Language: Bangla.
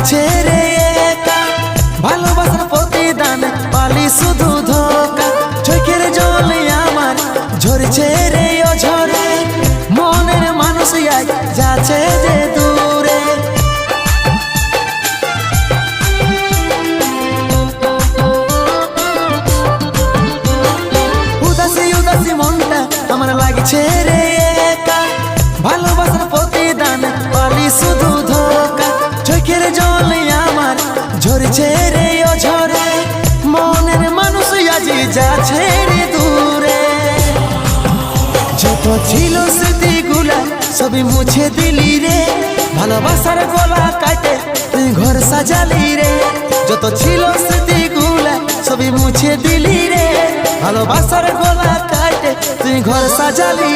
লাগছে রে একা, ভালোবাসার প্রতিদান পালি শুধু ধোকা। চোখের জলে আমার ঝরছে রে অঝরে, মনের মানুষ আজ যাচ্ছে যে দূরে। উদাসী উদাসী মনটা আমার লাগছে রে একা, ভালোবাসার প্রতিদান পালি শুধু ধোকা। চোখের জলে আমার ঝরছে রে অঝরে, মনের মানুষ আজ যাচ্ছে রে দূরে। যত ছিল স্মৃতিগুলা সবই মুছে দিলি রে, ভালোবাসার গলা কাটে তুই ঘর সাজালি রে। যত ছিল স্মৃতিগুলা সবই মুছে দিলি রে, ভালোবাসার গলা কাটে তুই ঘর সাজালি।